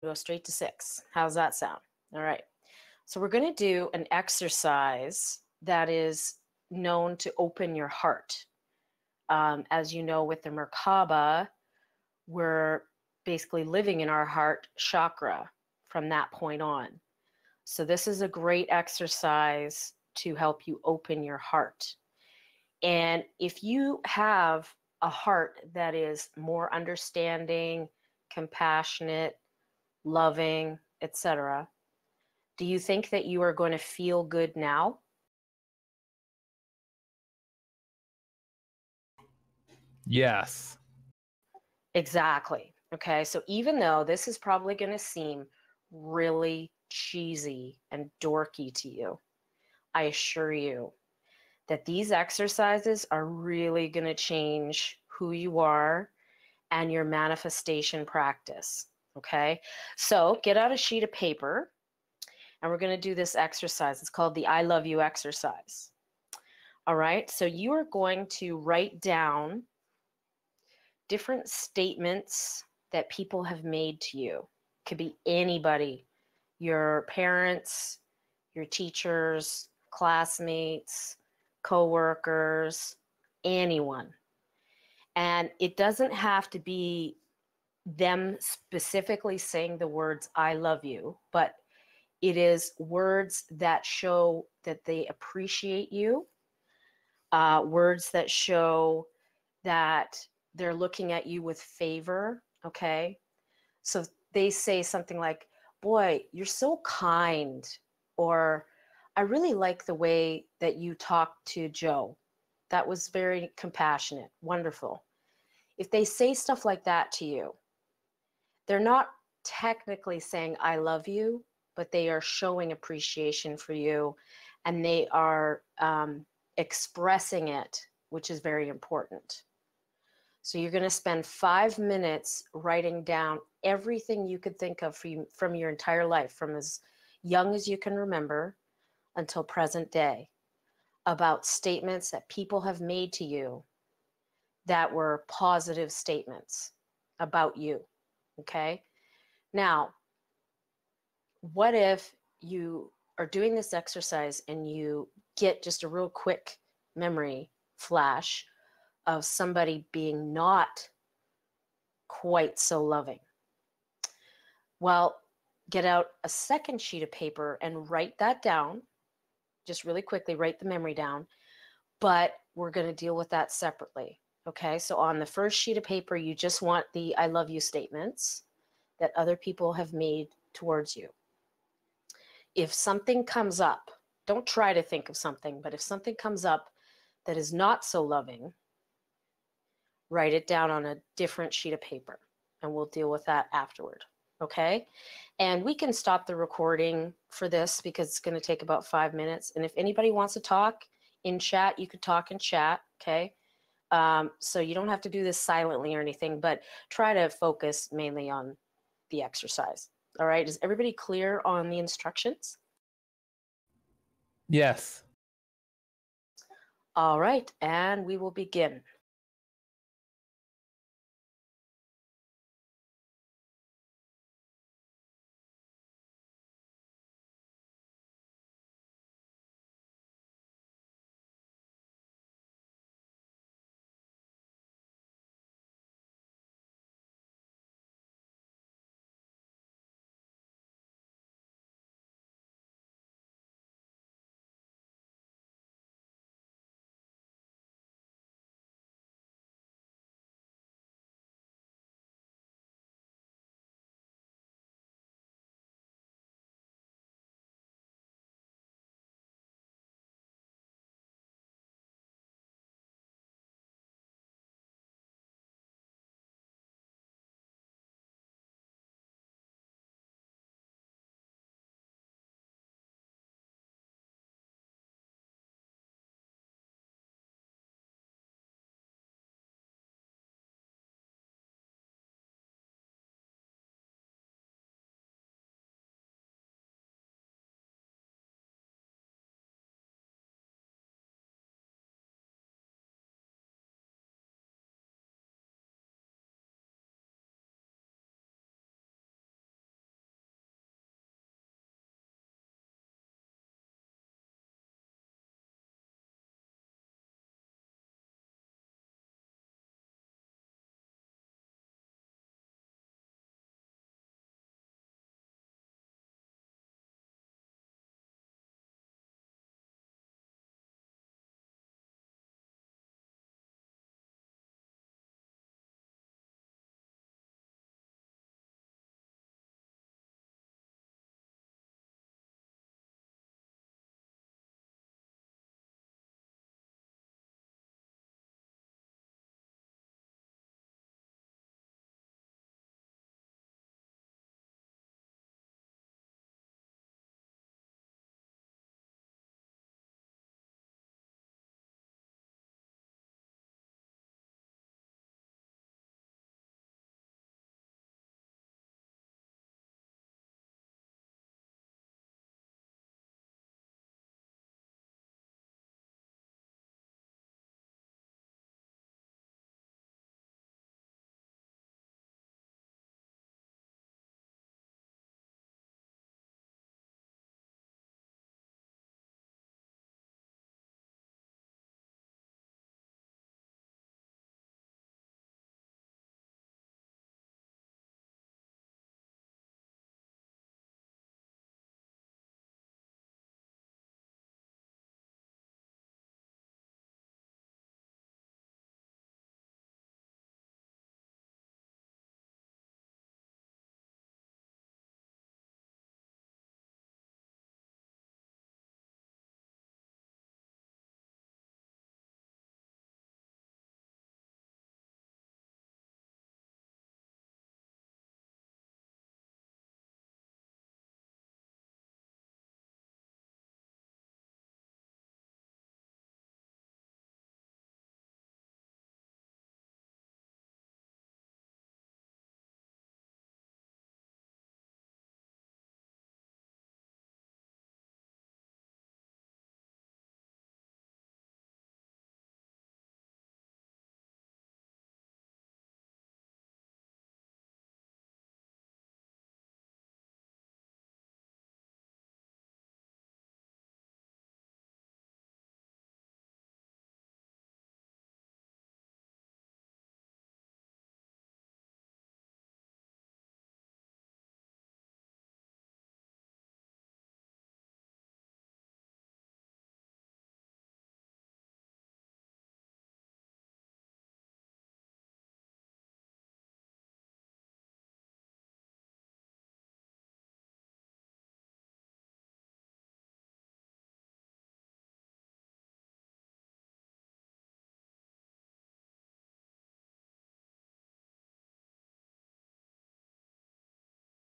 Go straight to 6. How's that sound? All right. So we're going to do an exercise that is known to open your heart. As you know, with the Merkaba, we're basically living in our heart chakra from that point on. So this is a great exercise to help you open your heart. And if you have a heart that is more understanding, compassionate, loving, etc., do you think that you are going to feel good now? Yes. Exactly. Okay, so even though this is probably going to seem really cheesy and dorky to you, I assure you that these exercises are really going to change who you are and your manifestation practice. Okay, so get out a sheet of paper and we're going to do this exercise. It's called the I love you exercise. All right, so you are going to write down different statements that people have made to you. Could be anybody, your parents, your teachers, classmates, coworkers, anyone. And it doesn't have to be them specifically saying the words I love you, but it is words that show that they appreciate you, words that show that they're looking at you with favor, okay? So they say something like, boy, you're so kind, or I really like the way that you talked to Joe. That was very compassionate, wonderful. If they say stuff like that to you, they're not technically saying, I love you, but they are showing appreciation for you and they are expressing it, which is very important. So you're going to spend 5 minutes writing down everything you could think of from your entire life, from as young as you can remember until present day, about statements that people have made to you that were positive statements about you. Okay? Now, what if you are doing this exercise and you get just a real quick memory flash of somebody being not quite so loving? Well, get out a second sheet of paper and write that down. Just really quickly write the memory down, but we're going to deal with that separately. Okay, so on the first sheet of paper, you just want the I love you statements that other people have made towards you. If something comes up, don't try to think of something, but if something comes up that is not so loving, write it down on a different sheet of paper and we'll deal with that afterward. Okay? And we can stop the recording for this because it's going to take about 5 minutes. And if anybody wants to talk in chat, you could talk in chat. Okay? So you don't have to do this silently or anything, but try to focus mainly on the exercise. All right? Is everybody clear on the instructions? Yes. All right, and we will begin.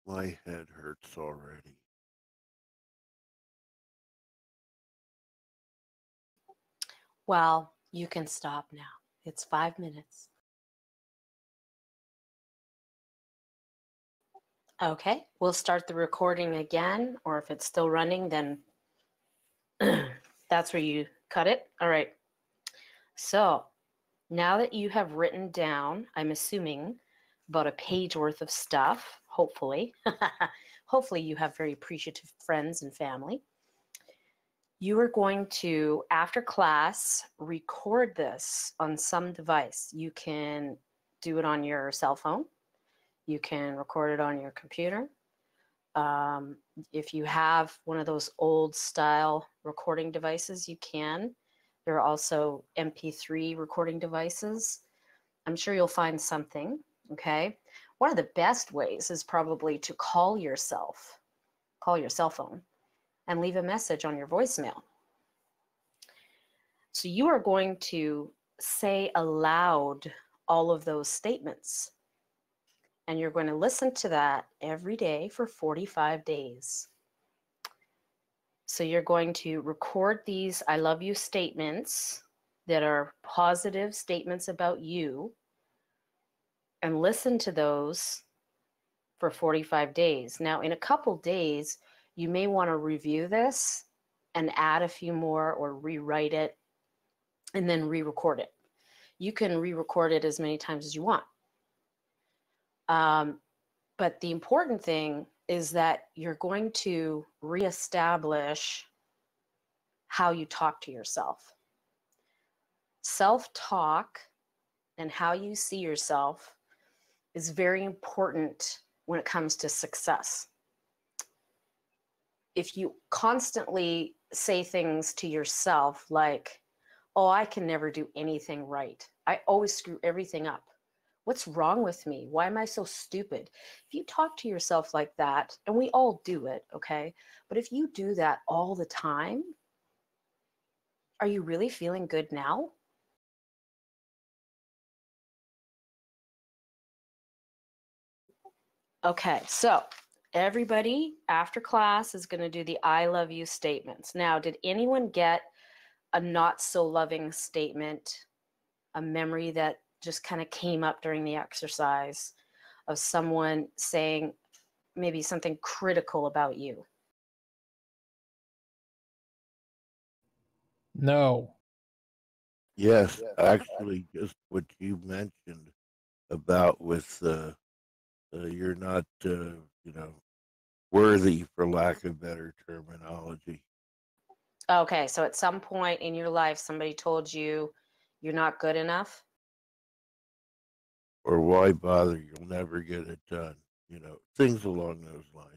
My head hurts already. Well, you can stop now. It's 5 minutes. Okay, we'll start the recording again, or if it's still running, then that's where you cut it. All right. So now that you have written down, I'm assuming, about a page worth of stuff, hopefully, hopefully you have very appreciative friends and family. You are going to, after class, record this on some device. You can do it on your cell phone. You can record it on your computer. If you have one of those old style recording devices, you can. There are also MP3 recording devices. I'm sure you'll find something, okay? One of the best ways is probably to call your cell phone, and leave a message on your voicemail. So you are going to say aloud all of those statements. And you're going to listen to that every day for 45 days. So you're going to record these I love you statements that are positive statements about you and listen to those for 45 days. Now, in a couple days, you may want to review this and add a few more or rewrite it and then re-record it. You can re-record it as many times as you want. But the important thing is that you're going to reestablish how you talk to yourself. Self-talk and how you see yourself is very important when it comes to success. If you constantly say things to yourself like, oh, I can never do anything right. I always screw everything up. What's wrong with me? Why am I so stupid? If you talk to yourself like that, and we all do it, okay? But if you do that all the time, are you really feeling good now? Okay, so everybody after class is going to do the I love you statements. Now, did anyone get a not so loving statement, a memory that just kind of came up during the exercise of someone saying maybe something critical about you? No. Yes, actually, just what you mentioned about with you're not, worthy, for lack of better terminology. Okay, so at some point in your life, somebody told you you're not good enough? Or why bother? You'll never get it done. Things along those lines.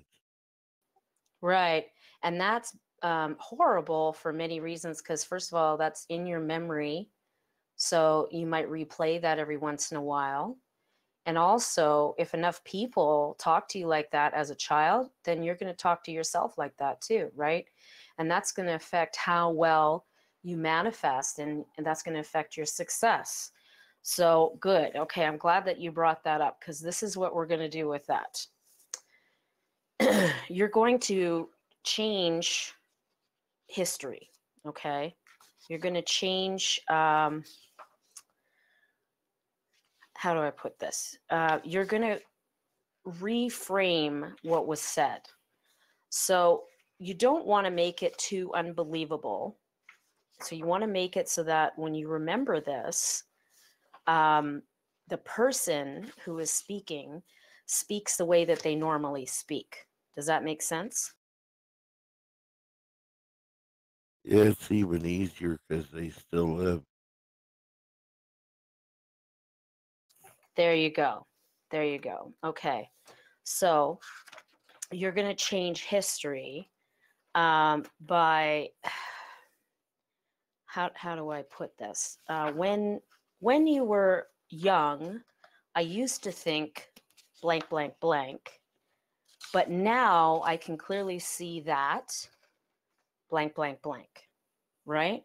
Right. And that's horrible for many reasons because, first of all, that's in your memory. So you might replay that every once in a while. And also, if enough people talk to you like that as a child, then you're going to talk to yourself like that too, right? And that's going to affect how well you manifest, and that's going to affect your success. So good. Okay, I'm glad that you brought that up because this is what we're going to do with that. You're going to change history, okay? You're going to change, how do I put this? You're going to reframe what was said. So you don't want to make it too unbelievable. So you want to make it so that when you remember this, the person who is speaking speaks the way that they normally speak. Does that make sense? It's even easier because they still live. There you go. There you go. Okay. So you're going to change history by how do I put this? When you were young, I used to think blank, blank, blank, but now I can clearly see that blank, blank, blank, right?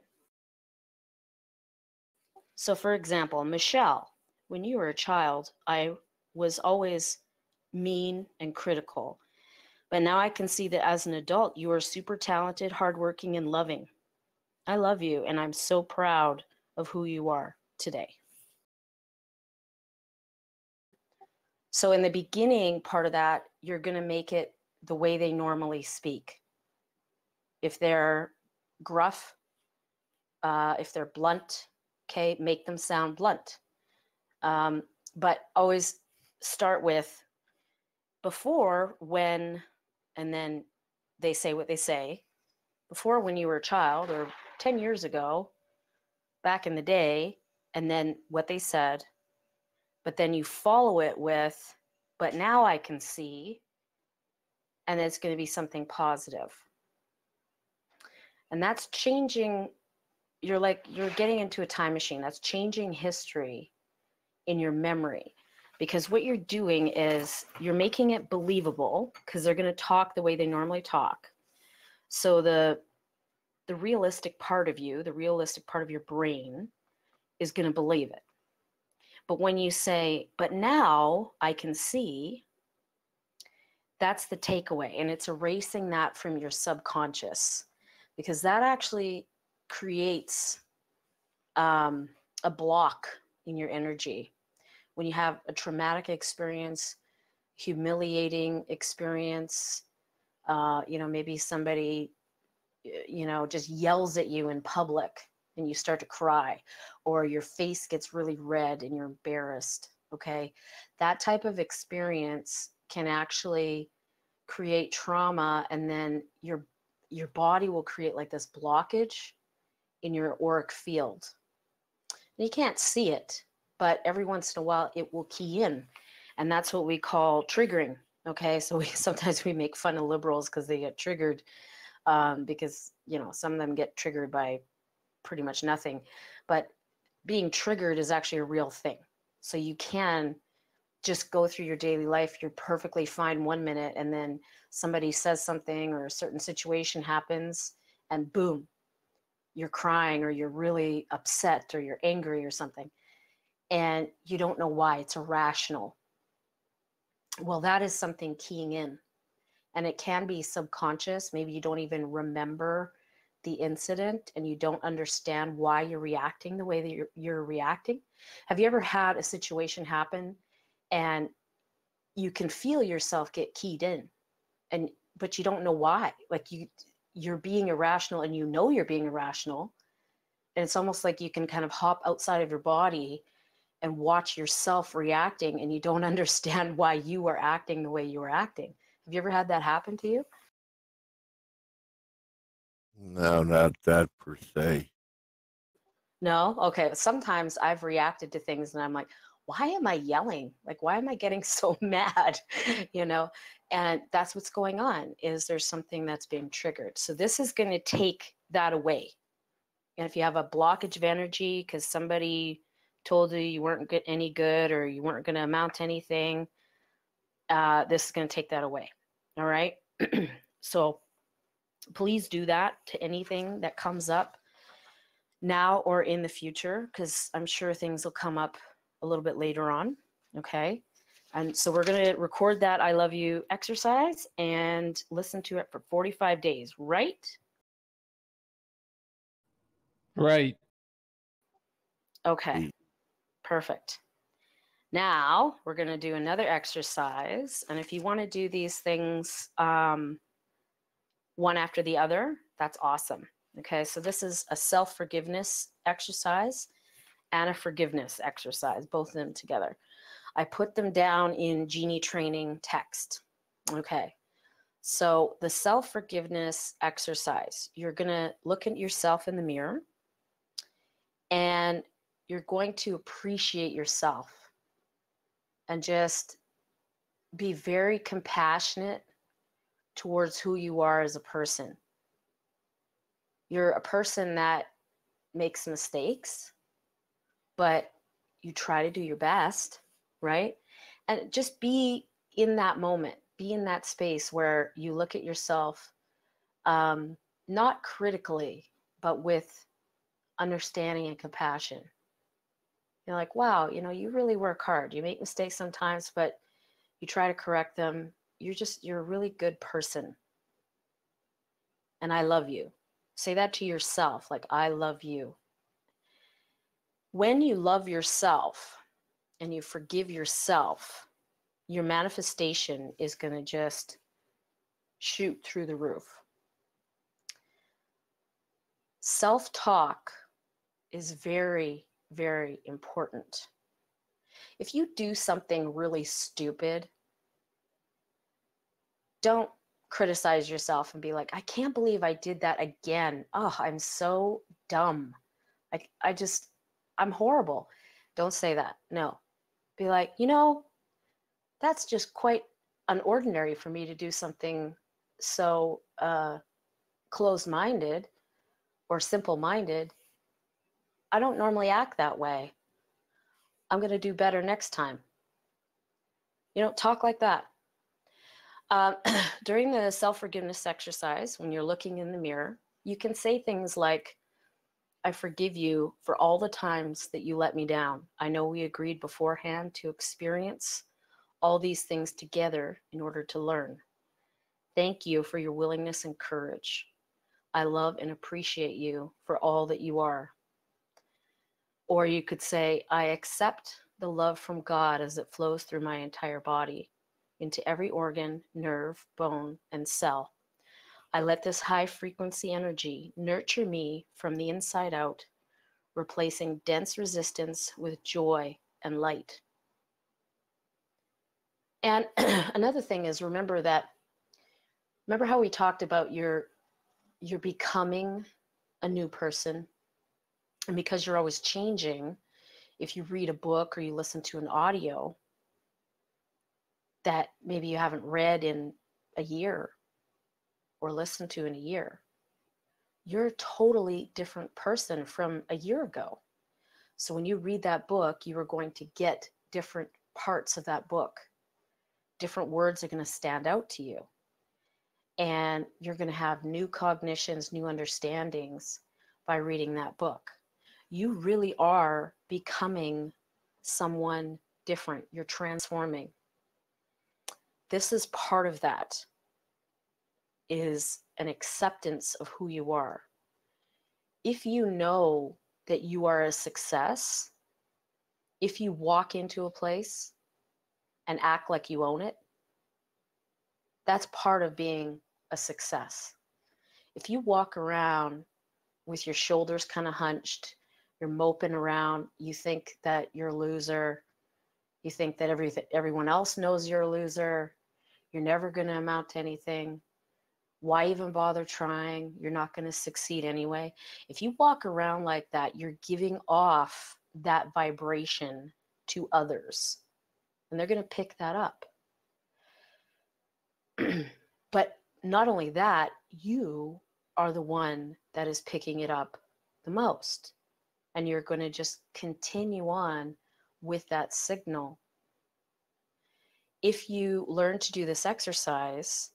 So for example, Michelle, when you were a child, I was always mean, and critical. But now I can see that as an adult, you are super talented, hardworking, and loving. I love you, and I'm so proud of who you are today. So in the beginning part of that, you're going to make it the way they normally speak. If they're gruff, if they're blunt, okay, make them sound blunt. But always start with before, when, and then they say what they say. Before, when you were a child, or 10 years ago, back in the day, and then what they said. But then you follow it with, but now I can see, and it's going to be something positive. And that's changing. You're getting into a time machine. That's changing history in your memory, because what you're doing is you're making it believable, because they're going to talk the way they normally talk. So the realistic part of you, the realistic part of your brain, is going to believe it. But when you say, but now I can see, that's the takeaway. And it's erasing that from your subconscious, because that actually creates a block in your energy. When you have a traumatic experience, humiliating experience, maybe somebody, just yells at you in public and you start to cry, or your face gets really red and you're embarrassed, okay? That type of experience can actually create trauma, and then your body will create like this blockage in your auric field. And you can't see it, but every once in a while it will key in, and that's what we call triggering, okay? So sometimes we make fun of liberals because they get triggered, because some of them get triggered by pretty much nothing, but being triggered is actually a real thing. So you can just go through your daily life, you're perfectly fine 1 minute, and then somebody says something or a certain situation happens, and boom, you're crying, or you're really upset, or you're angry or something, and you don't know why. It's irrational. Well, that is something keying in, and it can be subconscious. Maybe you don't even remember the incident, and you don't understand why you're reacting the way that you're reacting. Have you ever had a situation happen and you can feel yourself get keyed in, but you don't know why? Like you're being irrational, and you're being irrational, and it's almost like you can kind of hop outside of your body and watch yourself reacting, and you don't understand why you are acting the way you are acting. Have you ever had that happen to you? No, not that per se. No? Okay. Sometimes I've reacted to things and I'm like, why am I yelling? Like, why am I getting so mad? And that's what's going on, is there's something that's being triggered. So this is going to take that away. And if you have a blockage of energy because somebody told you you weren't any good, or you weren't going to amount to anything, this is going to take that away. All right. So please do that to anything that comes up now or in the future, because I'm sure things will come up a little bit later on. Okay. And so we're going to record that I love you exercise and listen to it for 45 days, right? Right. Okay. Perfect. Now we're going to do another exercise. And if you want to do these things one after the other, that's awesome. Okay, so this is a self-forgiveness exercise and a forgiveness exercise, both of them together. I put them down in Genie Training text. Okay, so the self-forgiveness exercise, you're going to look at yourself in the mirror, and you're going to appreciate yourself and just be very compassionate towards who you are as a person. You're a person that makes mistakes, but you try to do your best, right? And just be in that moment, be in that space where you look at yourself, not critically, but with understanding and compassion. You're like, wow, you really work hard. You make mistakes sometimes, but you try to correct them, you're a really good person. And I love you. Say that to yourself, like, I love you. When you love yourself and you forgive yourself, your manifestation is going to just shoot through the roof. Self-talk is very, very important. If you do something really stupid, don't criticize yourself and be like, I can't believe I did that again. Oh, I'm so dumb. I'm horrible. Don't say that. No. Be like, that's just quite unordinary for me to do something so closed-minded or simple-minded. I don't normally act that way. I'm going to do better next time. Talk like that. During the self-forgiveness exercise, when you're looking in the mirror, you can say things like, I forgive you for all the times that you let me down. I know we agreed beforehand to experience all these things together in order to learn. Thank you for your willingness and courage. I love and appreciate you for all that you are. Or you could say, I accept the love from God as it flows through my entire body, into every organ, nerve, bone, and cell. I let this high frequency energy nurture me from the inside out, replacing dense resistance with joy and light. And another thing is, remember how we talked about you're becoming a new person. And because you're always changing, if you read a book or you listen to an audio that maybe you haven't read in a year or listened to in a year, you're a totally different person from a year ago. So when you read that book, you are going to get different parts of that book. Different words are going to stand out to you. And you're going to have new cognitions, new understandings by reading that book. You really are becoming someone different. You're transforming. This is part of that, is an acceptance of who you are. If you know that you are a success, if you walk into a place and act like you own it, that's part of being a success. If you walk around with your shoulders kind of hunched, you're moping around, you think that you're a loser, you think that everyone else knows you're a loser, you're never going to amount to anything, why even bother trying? You're not going to succeed anyway. If you walk around like that, you're giving off that vibration to others, and they're going to pick that up. But not only that, you are the one that is picking it up the most. And you're going to just continue on with that signal. If you learn to do this exercise,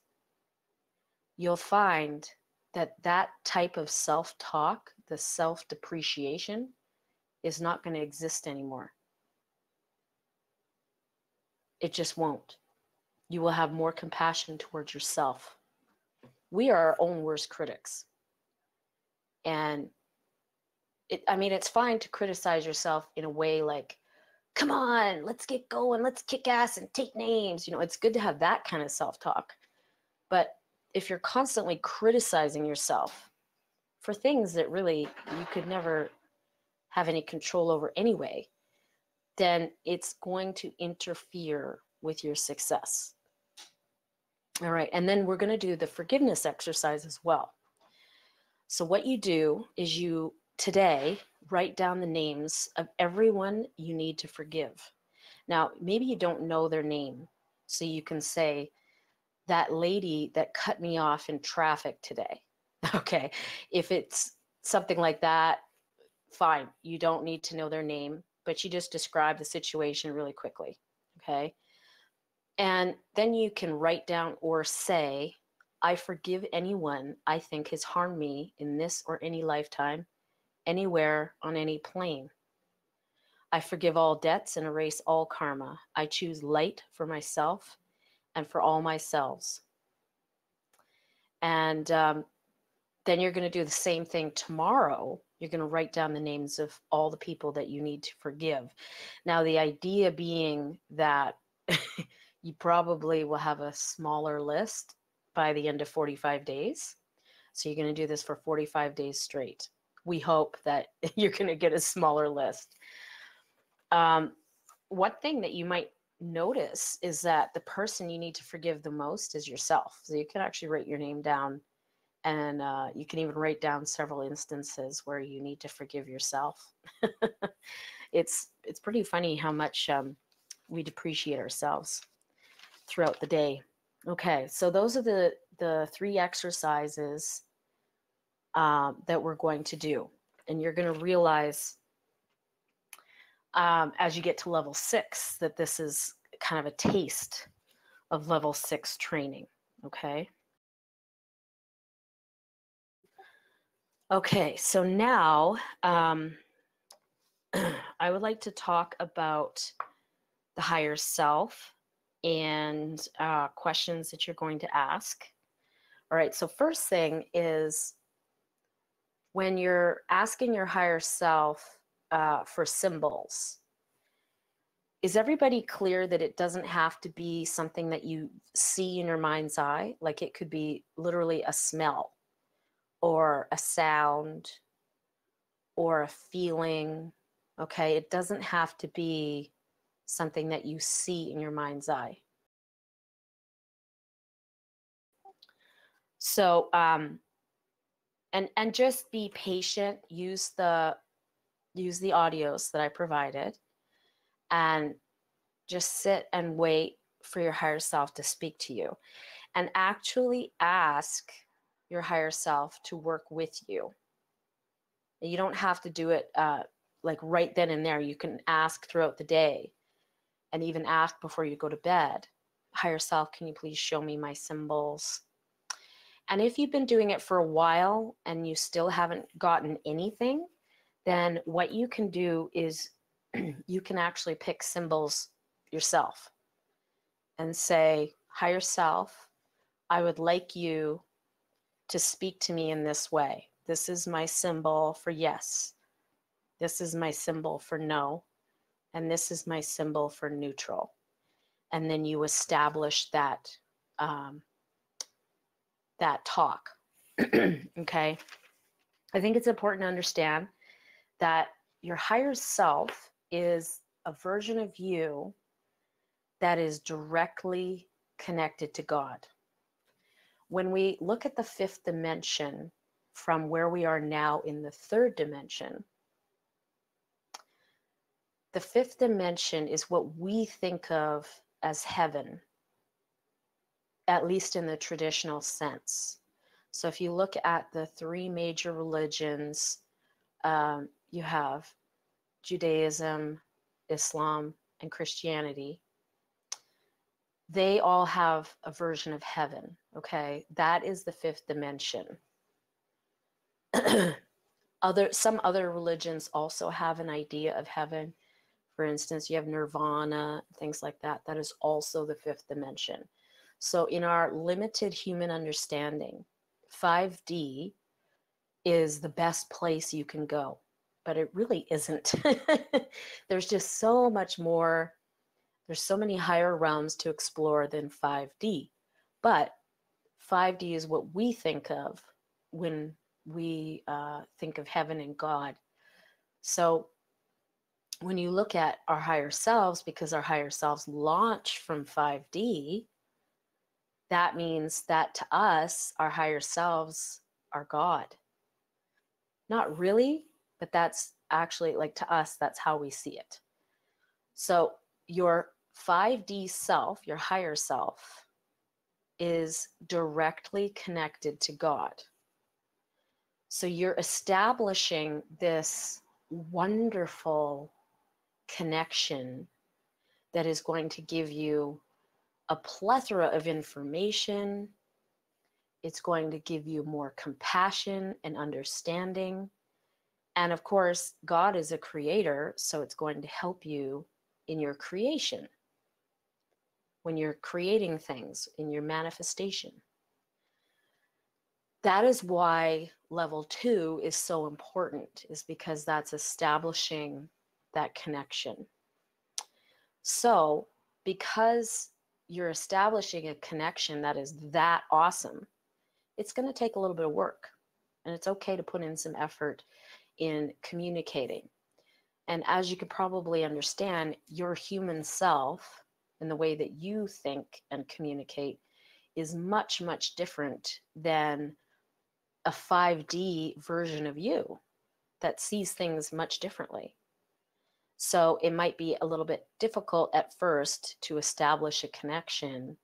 you'll find that that type of self-talk, the self-depreciation, is not going to exist anymore. It just won't. You will have more compassion towards yourself. We are our own worst critics. And it's fine to criticize yourself in a way like, come on, let's get going, let's kick ass and take names. It's good to have that kind of self-talk. But if you're constantly criticizing yourself for things that really you could never have any control over anyway, then it's going to interfere with your success. All right, and then we're going to do the forgiveness exercise as well. So what you do is you today write down the names of everyone you need to forgive. Now, maybe you don't know their name, so you can say, that lady that cut me off in traffic today. Okay, if it's something like that, fine. You don't need to know their name, but you just describe the situation really quickly, okay? And then you can write down or say, I forgive anyone I think has harmed me in this or any lifetime, anywhere on any plane. I forgive all debts and erase all karma. I choose light for myself and for all my selves. And then you're going to do the same thing tomorrow. You're going to write down the names of all the people that you need to forgive. Now, the idea being that you probably will have a smaller list by the end of 45 days. So you're going to do this for 45 days straight. We hope that you're going to get a smaller list. One thing that you might notice is that the person you need to forgive the most is yourself. So you can actually write your name down, and you can even write down several instances where you need to forgive yourself. It's pretty funny how much we depreciate ourselves throughout the day. Okay, so those are the 3 exercises that we're going to do. And you're going to realize as you get to level 6 that this is kind of a taste of level 6 training. Okay. Okay, so now I would like to talk about the higher self and questions that you're going to ask. All right, so first thing is when you're asking your higher self for symbols, is everybody clear that it doesn't have to be something that you see in your mind's eye? Like it could be literally a smell or a sound or a feeling, okay? It doesn't have to be something that you see in your mind's eye. So, and just be patient, use the audios that I provided, and just sit and wait for your higher self to speak to you, and actually ask your higher self to work with you. You don't have to do it like right then and there. You can ask throughout the day, and even ask before you go to bed. Higher self, can you please show me my symbols? And if you've been doing it for a while and you still haven't gotten anything, then what you can do is you can actually pick symbols yourself and say, higher self, I would like you to speak to me in this way. This is my symbol for yes. This is my symbol for no. And this is my symbol for neutral. And then you establish that, that talk. Okay. I think it's important to understand that your higher self is a version of you that is directly connected to God. When we look at the 5th dimension from where we are now in the 3rd dimension, the 5th dimension is what we think of as heaven, at least in the traditional sense. So if you look at the 3 major religions, you have Judaism, Islam, and Christianity. They all have a version of heaven, okay? That is the 5th dimension. Some other religions also have an idea of heaven. For instance, you have nirvana, things like that. That is also the 5th dimension. So in our limited human understanding, 5D is the best place you can go, but it really isn't. There's just so much more. There's so many higher realms to explore than 5D. But 5D is what we think of when we think of heaven and God. So when you look at our higher selves, because our higher selves launch from 5D, that means that to us, our higher selves are God. Not really, but that's actually, like, to us, that's how we see it. So your 5D self, your higher self, is directly connected to God. So you're establishing this wonderful connection that is going to give you a plethora of information. It's going to give you more compassion and understanding. And of course, God is a creator, so it's going to help you in your creation, when you're creating things, in your manifestation. That is why level 2 is so important, is because that's establishing that connection. So, because you're establishing a connection that is that awesome, it's going to take a little bit of work. And it's okay to put in some effort in communicating. And as you can probably understand, your human self and the way that you think and communicate is much, much different than a 5D version of you that sees things much differently. So it might be a little bit difficult at first to establish a connection.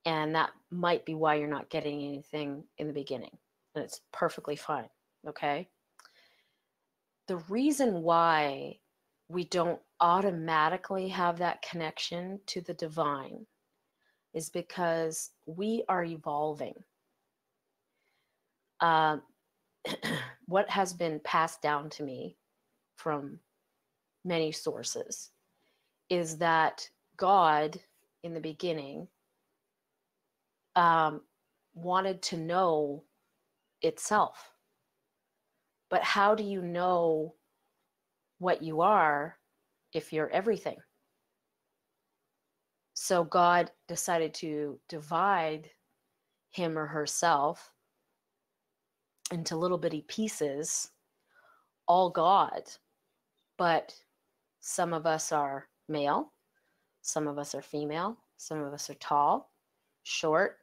And that might be why you're not getting anything in the beginning. And it's perfectly fine. Okay. The reason why we don't automatically have that connection to the divine is because we are evolving. What has been passed down to me from many sources is that God in the beginning wanted to know itself. But how do you know what you are if you're everything? So God decided to divide him or herself into little bitty pieces, all God. But some of us are male, some of us are female, some of us are tall, short,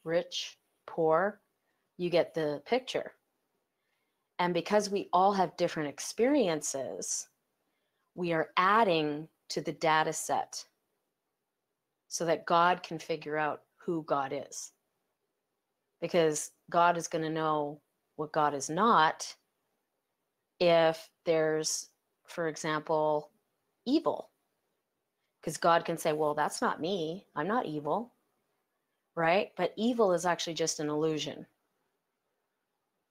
rich, poor. You get the picture. And because we all have different experiences, we are adding to the data set so that God can figure out who God is. Because God is going to know what God is not if there's, for example, evil. Because God can say, well, that's not me. I'm not evil, right? But evil is actually just an illusion.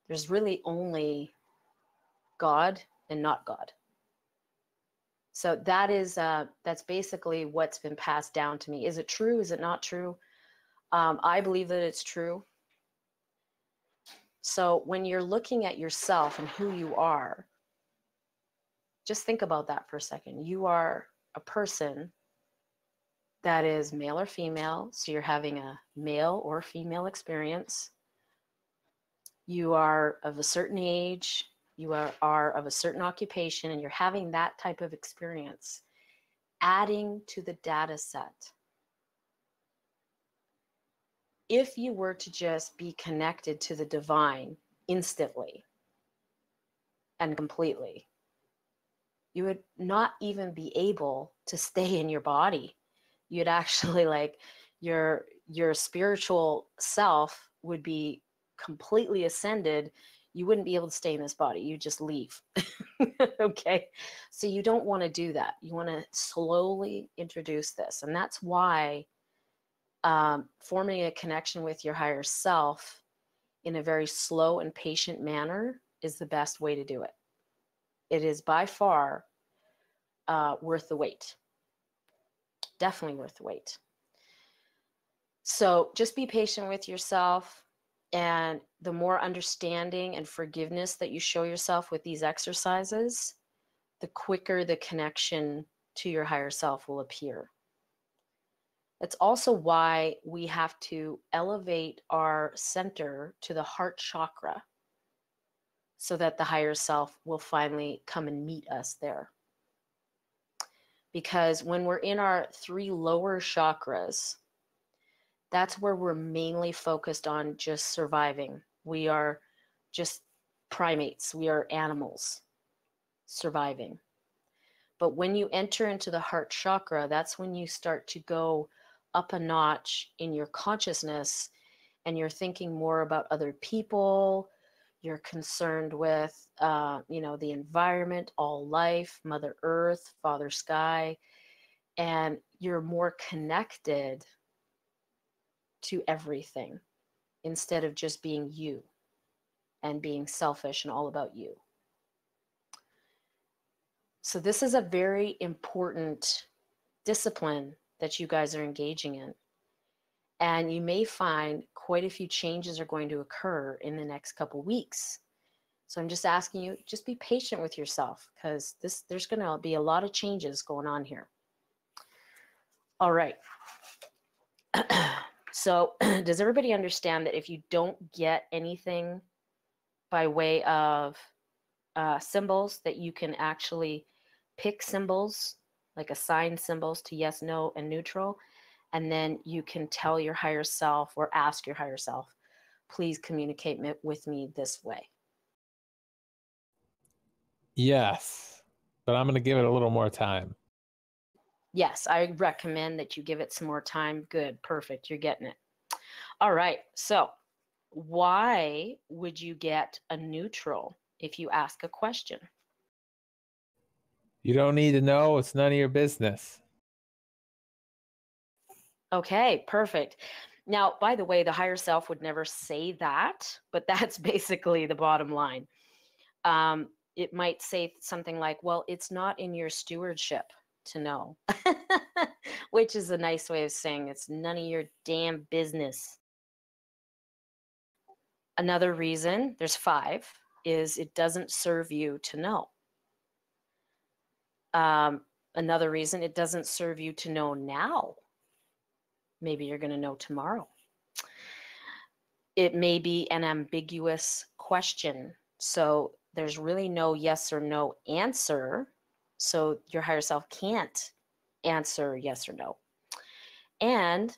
There's really only God and not God. So that's basically what's been passed down to me. Is it true? Is it not true? I believe that it's true. So when you're looking at yourself and who you are, just think about that for a second. You are a person that is male or female, so you're having a male or female experience. You are of a certain age, you are of a certain occupation, and you're having that type of experience, adding to the data set. If you were to just be connected to the divine instantly and completely, you would not even be able to stay in your body. You'd actually like your spiritual self would be completely ascended. You wouldn't be able to stay in this body. You just leave. Okay. So you don't want to do that. You want to slowly introduce this. And that's why forming a connection with your higher self in a very slow and patient manner is the best way to do it. It is by far worth the wait. Definitely worth the wait. So just be patient with yourself. And the more understanding and forgiveness that you show yourself with these exercises, the quicker the connection to your higher self will appear. That's also why we have to elevate our center to the heart chakra so that the higher self will finally come and meet us there. Because when we're in our 3 lower chakras, that's where we're mainly focused on just surviving. We are just primates. We are animals surviving. But when you enter into the heart chakra, that's when you start to go up a notch in your consciousness, and you're thinking more about other people. You're concerned with, the environment, all life, Mother Earth, Father Sky, and you're more connected to everything instead of just being you and being selfish and all about you. So this is a very important discipline that you guys are engaging in. And you may find quite a few changes are going to occur in the next couple weeks. So I'm just asking you, just be patient with yourself, because there's going to be a lot of changes going on here. All right. So does everybody understand that if you don't get anything by way of symbols, that you can actually pick symbols, like assign symbols to yes, no, and neutral, and then you can tell your higher self or ask your higher self, please communicate with me this way? Yes, but I'm going to give it a little more time. Yes, I recommend that you give it some more time. Good, perfect, you're getting it. All right, so why would you get a neutral if you ask a question? You don't need to know. It's none of your business. Okay, perfect. Now, by the way, the higher self would never say that, but that's basically the bottom line. It might say something like, well, it's not in your stewardship to know, which is a nice way of saying it's none of your damn business. Another reason, there's 5, is it doesn't serve you to know. Another reason, it doesn't serve you to know now. Maybe you're going to know tomorrow. It may be an ambiguous question. So there's really no yes or no answer. So your higher self can't answer yes or no. And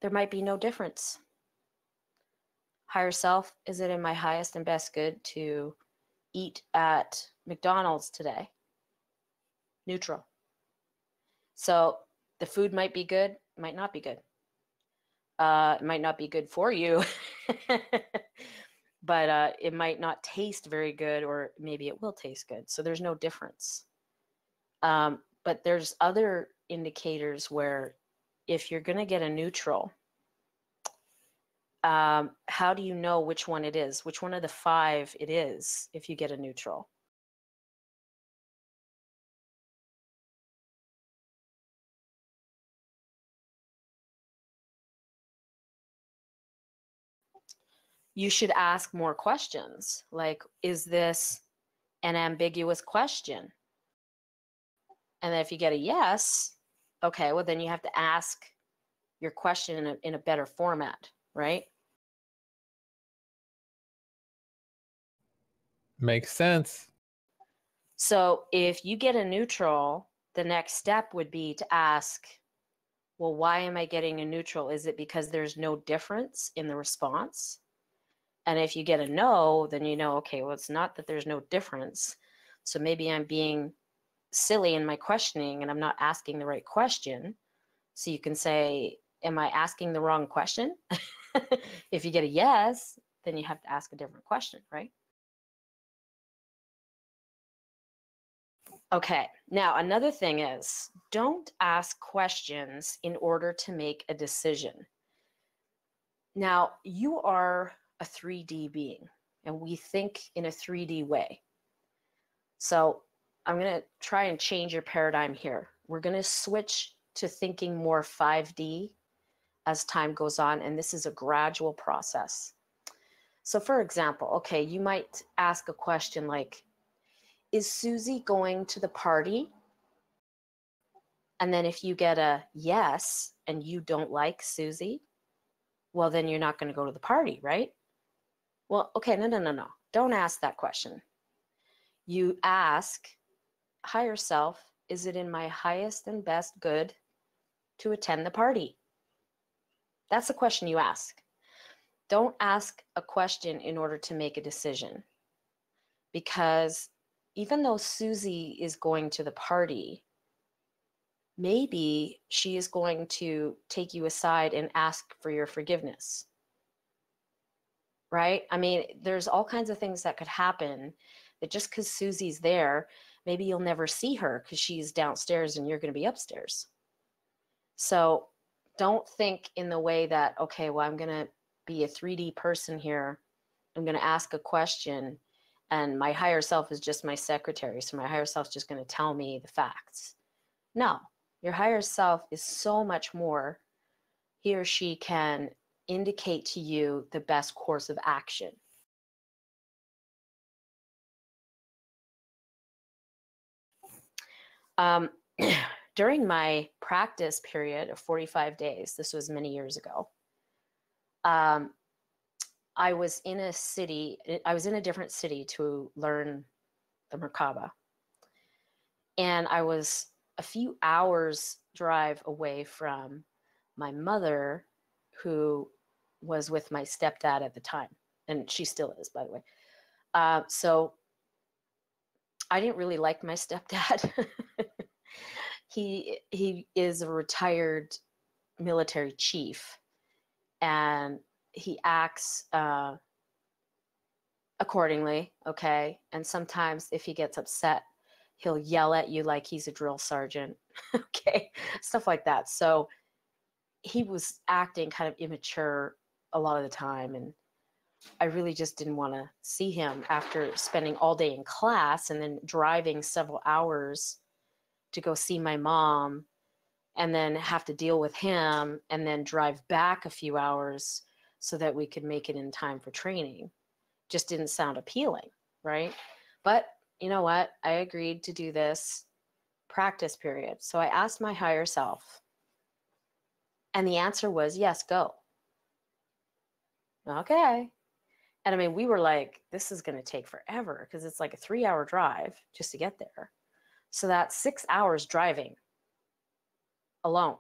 there might be no difference. Higher self, is it in my highest and best good to eat at McDonald's today? Neutral. So the food might be good, might not be good. It might not be good for you, but it might not taste very good, or maybe it will taste good. So there's no difference. But there's other indicators where if you're going to get a neutral, how do you know which one it is? Which one of the 5 it is if you get a neutral? You should ask more questions. Like, is this an ambiguous question? And then if you get a yes, okay, well, then you have to ask your question in a better format, right? Makes sense. So if you get a neutral, the next step would be to ask, well, why am I getting a neutral? Is it because there's no difference in the response? And if you get a no, then you know, okay, well, it's not that there's no difference. So maybe I'm being silly in my questioning and I'm not asking the right question. So you can say, am I asking the wrong question? If you get a yes, then you have to ask a different question, right? Okay, now another thing is, don't ask questions in order to make a decision. Now, you are a 3D being, and we think in a 3D way. So I'm going to try and change your paradigm here. We're going to switch to thinking more 5D as time goes on, and this is a gradual process. So for example, okay, you might ask a question like, is Susie going to the party? And then if you get a yes and you don't like Susie, well, then you're not going to go to the party, right? Well, okay, no. Don't ask that question. You ask higher self, is it in my highest and best good to attend the party? That's the question you ask. Don't ask a question in order to make a decision, because even though Susie is going to the party, maybe she is going to take you aside and ask for your forgiveness, right? I mean, there's all kinds of things that could happen that just because Susie's there, maybe you'll never see her because she's downstairs and you're going to be upstairs. So don't think in the way that, okay, well, I'm going to be a 3D person here. I'm going to ask a question and my higher self is just my secretary. So my higher self is just going to tell me the facts. No, your higher self is so much more. He or she can indicate to you the best course of action. During my practice period of 45 days, this was many years ago, I was in a different city to learn the Merkaba. And I was a few hours drive away from my mother, who was with my stepdad at the time. And she still is, by the way. So I didn't really like my stepdad. He is a retired military chief, and he acts accordingly, okay? And sometimes if he gets upset, he'll yell at you like he's a drill sergeant, okay? Stuff like that. So he was acting kind of immature a lot of the time, and I really just didn't want to see him after spending all day in class and then driving several hours to go see my mom, and then have to deal with him and then drive back a few hours so that we could make it in time for training. Just didn't sound appealing, right? But you know what? I agreed to do this practice period. So I asked my higher self, and the answer was yes, go. Okay. And I mean, we were like, this is going to take forever because it's like a 3-hour drive just to get there. So that's 6 hours driving alone.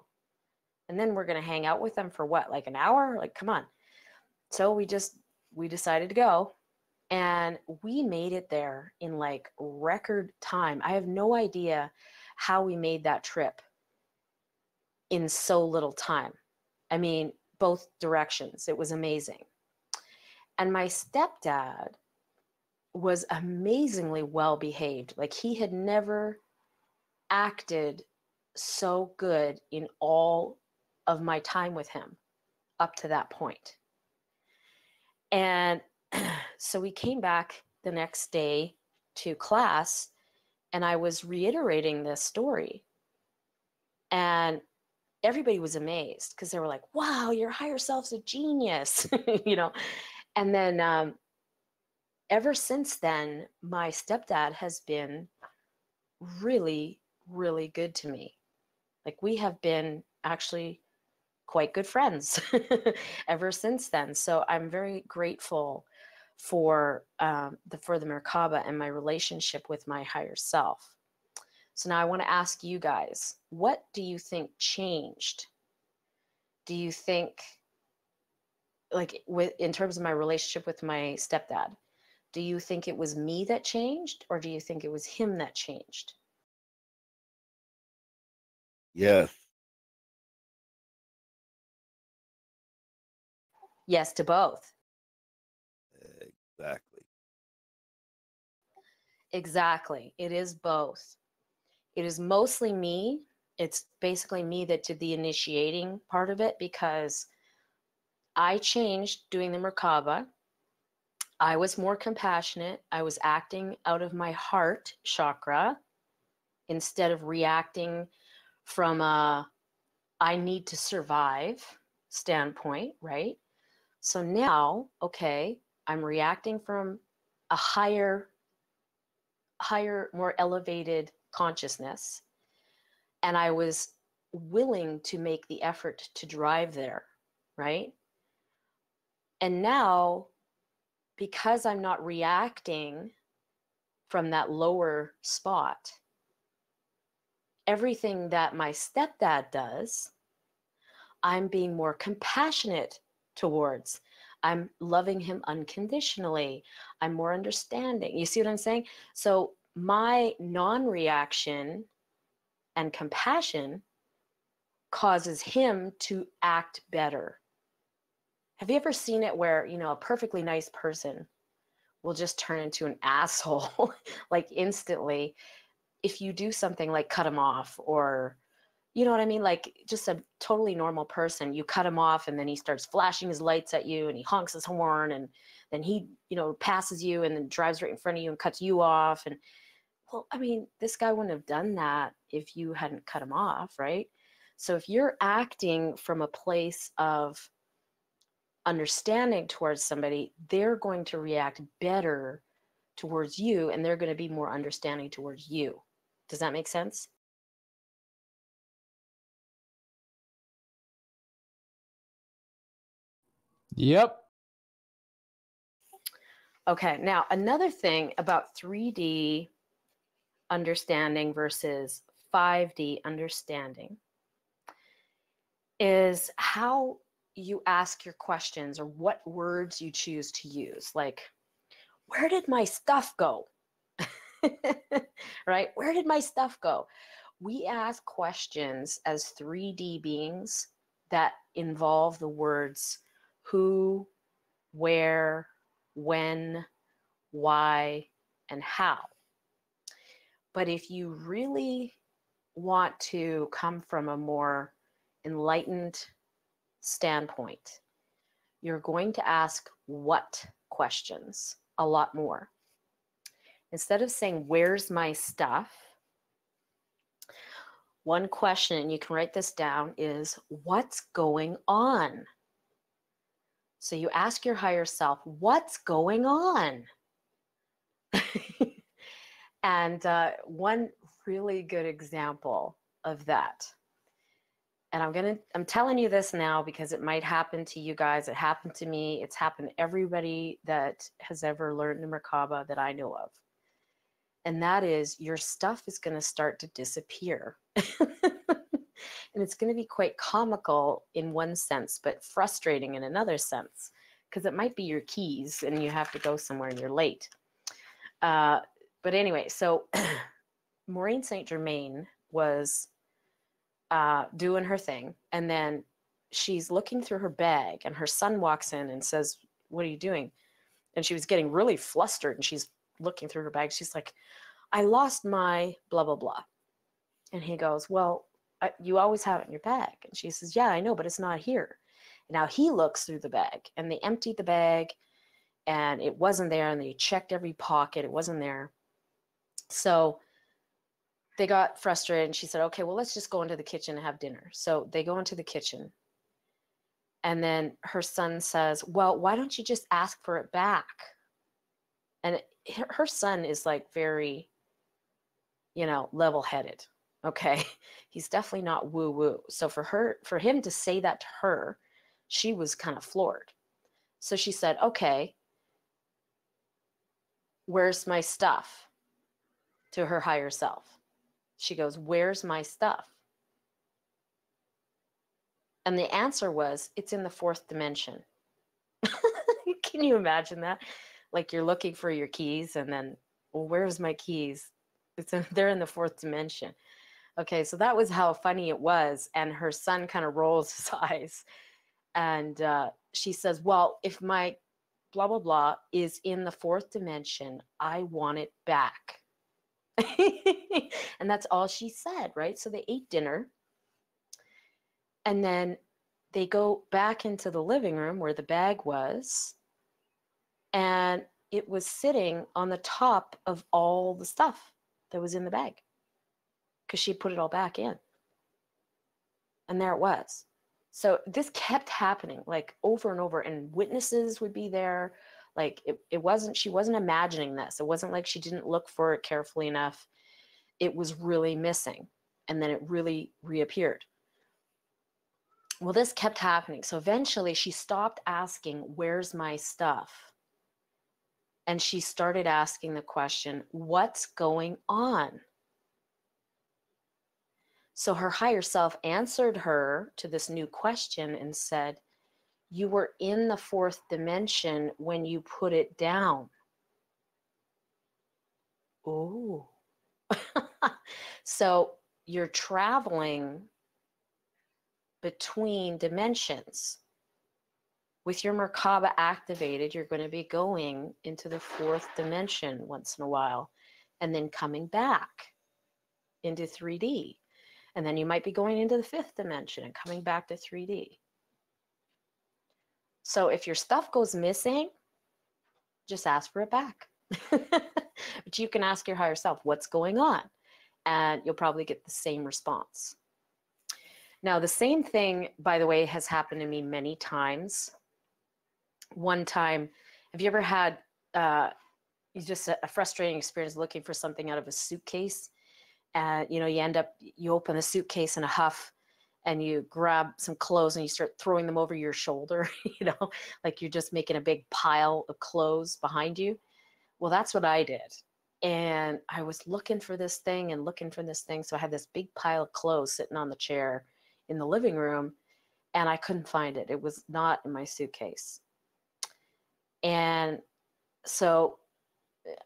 And then we're going to hang out with them for what, like an hour? Like, come on. So we decided to go, and we made it there in like record time. I have no idea how we made that trip in so little time. I mean, both directions. It was amazing. And my stepdad was amazingly well behaved. Like, he had never acted so good in all of my time with him up to that point. And so we came back the next day to class, and I was reiterating this story. And everybody was amazed because they were like, wow, your higher self's a genius, you know? And then ever since then, my stepdad has been really, really good to me. Like, we have been actually quite good friends ever since then. So I'm very grateful for the Merkaba and my relationship with my higher self. So now I want to ask you guys, what do you think changed? Do you think, like, in terms of my relationship with my stepdad, do you think it was me that changed, or do you think it was him that changed? Yes. Yes to both. Exactly. Exactly. It is both. It is mostly me. It's basically me that did the initiating part of it, because I changed doing the Merkaba. I was more compassionate. I was acting out of my heart chakra instead of reacting from a I need to survive standpoint, right? So now, okay, I'm reacting from a higher, more elevated consciousness. And I was willing to make the effort to drive there, right? And now, because I'm not reacting from that lower spot, everything that my stepdad does, I'm being more compassionate towards. I'm loving him unconditionally. I'm more understanding. You see what I'm saying? So my non-reaction and compassion causes him to act better. Have you ever seen it where, you know, a perfectly nice person will just turn into an asshole like instantly if you do something like cut him off or, You know what I mean? Like just a totally normal person. You cut him off and then he starts flashing his lights at you and he honks his horn and then he, passes you and then drives right in front of you and cuts you off. And well, I mean, this guy wouldn't have done that if you hadn't cut him off, right? So if you're acting from a place of understanding towards somebody, they're going to react better towards you and they're going to be more understanding towards you. Does that make sense? Yep. Okay, now another thing about 3D understanding versus 5D understanding is how you ask your questions or what words you choose to use. Like, where did my stuff go? Right? Where did my stuff go? We ask questions as 3D beings that involve the words who, where, when, why, and how. But if you really want to come from a more enlightened standpoint, you're going to ask what questions a lot more. Instead of saying, where's my stuff? One question, and you can write this down, is what's going on? So you ask your higher self, what's going on? And one really good example of that, and I'm telling you this now because it might happen to you guys. It happened to me. It's happened to everybody that has ever learned the Merkaba that I know of. And that is your stuff is going to start to disappear. And it's going to be quite comical in one sense, but frustrating in another sense, because it might be your keys and you have to go somewhere and you're late. But anyway, so Maureen St. Germain was doing her thing. And then she's looking through her bag and her son walks in and says, what are you doing? And she was getting really flustered and she's looking through her bag. She's like, I lost my blah, blah, blah. And he goes, well, you always have it in your bag. And she says, yeah, I know, but it's not here. And now he looks through the bag and they emptied the bag and it wasn't there. And they checked every pocket. It wasn't there. So they got frustrated and she said, okay, well, let's just go into the kitchen and have dinner. So they go into the kitchen. And then her son says, well, why don't you just ask for it back? And her son is like very, level-headed. Okay. He's definitely not woo-woo. So for him to say that to her, she was kind of floored. So she said, okay, where's my stuff? To her higher self. She goes, where's my stuff? And the answer was, it's in the fourth dimension. Can you imagine that? Like you're looking for your keys and then, well, where's my keys? They're in the fourth dimension. Okay, so that was how funny it was. And her son kind of rolls his eyes. And she says, well, if my blah, blah, blah is in the fourth dimension, I want it back. And that's all she said, right? So they ate dinner. And then they go back into the living room where the bag was. And it was sitting on the top of all the stuff that was in the bag because she put it all back in. And there it was. So this kept happening like over and over, and witnesses would be there. Like she wasn't imagining this. It wasn't like she didn't look for it carefully enough. It was really missing. And then it really reappeared. Well, this kept happening. So eventually she stopped asking, where's my stuff? And she started asking the question, what's going on? So her higher self answered her to this new question and said, you were in the fourth dimension when you put it down. Oh. So you're traveling between dimensions. With your Merkaba activated, you're going to be going into the fourth dimension once in a while and then coming back into 3D. And then you might be going into the 5th dimension and coming back to 3D. So if your stuff goes missing, just ask for it back. But you can ask your higher self, what's going on? And you'll probably get the same response. Now, the same thing, by the way, has happened to me many times. One time, have you ever had just a frustrating experience looking for something out of a suitcase? And you end up, you open the suitcase in a huff and you grab some clothes and you start throwing them over your shoulder, like you're just making a big pile of clothes behind you. Well, that's what I did. And I was looking for this thing and looking for this thing. So I had this big pile of clothes sitting on the chair in the living room, and I couldn't find it. It was not in my suitcase. And so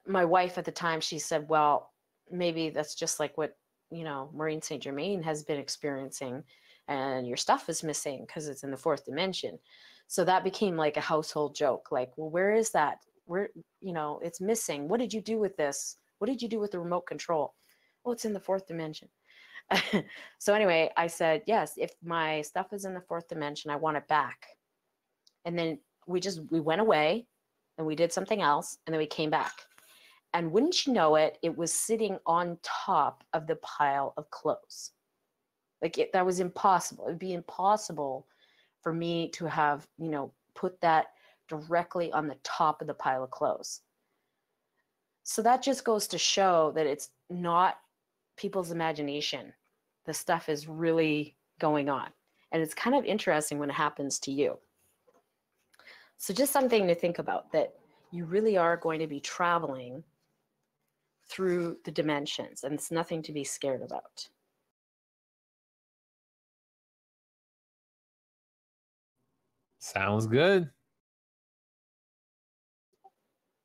my wife at the time, she said, well, maybe that's just like what, Maureen St. Germain has been experiencing, and your stuff is missing because it's in the 4th dimension. So that became like a household joke. Like, well, where is that? Where, it's missing. What did you do with this? What did you do with the remote control? Well, it's in the 4th dimension. So anyway, I said, yes, if my stuff is in the 4th dimension, I want it back. And then we went away and we did something else, and then we came back. And wouldn't you know it, it was sitting on top of the pile of clothes. Like that was impossible. It would be impossible for me to have, put that directly on the top of the pile of clothes. So that just goes to show that it's not people's imagination. The stuff is really going on. And it's kind of interesting when it happens to you. So just something to think about, that you really are going to be traveling through the dimensions, and it's nothing to be scared about. Sounds good.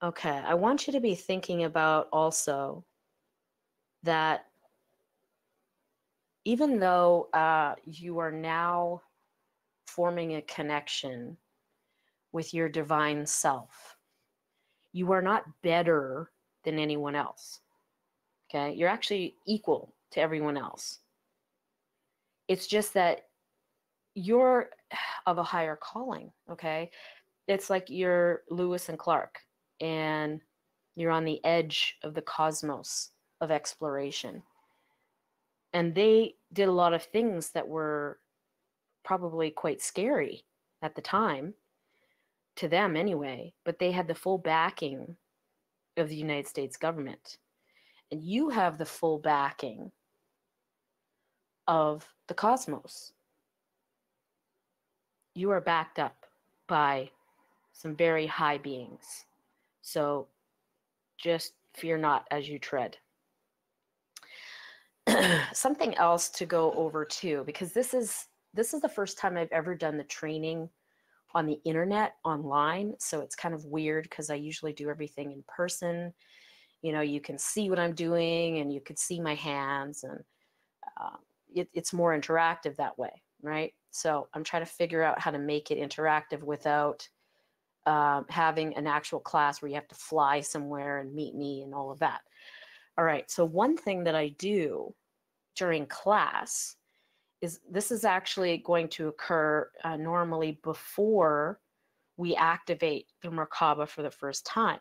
Okay, I want you to be thinking about also that even though you are now forming a connection with your divine self, you are not better than anyone else. Okay, you're actually equal to everyone else. It's just that you're of a higher calling. Okay, it's like you're Lewis and Clark, and you're on the edge of the cosmos of exploration. And they did a lot of things that were probably quite scary at the time, to them anyway, but they had the full backing of the United States government. And you have the full backing of the cosmos. You are backed up by some very high beings. So just fear not as you tread. Something else to go over too, because this is the first time I've ever done the training on the internet online. So it's kind of weird because I usually do everything in person. You can see what I'm doing and you can see my hands, and it's more interactive that way, right? So I'm trying to figure out how to make it interactive without having an actual class where you have to fly somewhere and meet me and all of that. All right, so one thing that I do during class is, this is actually going to occur normally before we activate the Merkaba for the first time.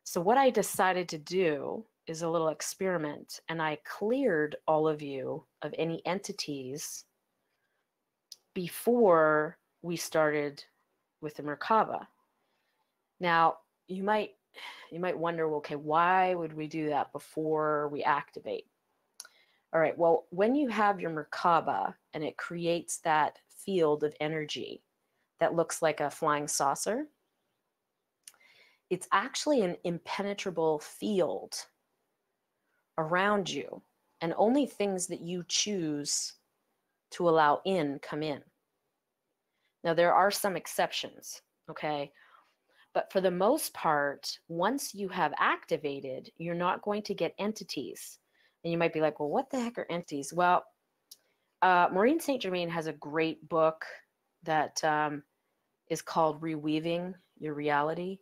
So what I decided to do is a little experiment, and I cleared all of you of any entities before we started with the Merkaba. Now, you might wonder, well, okay, why would we do that before we activate? All right, well, when you have your Merkaba and it creates that field of energy that looks like a flying saucer, it's actually an impenetrable field around you, and only things that you choose to allow in come in. Now, there are some exceptions, okay? But for the most part, once you have activated, you're not going to get entities. And you might be like, well, what the heck are entities? Well, Maureen St. Germain has a great book that is called Reweaving Your Reality.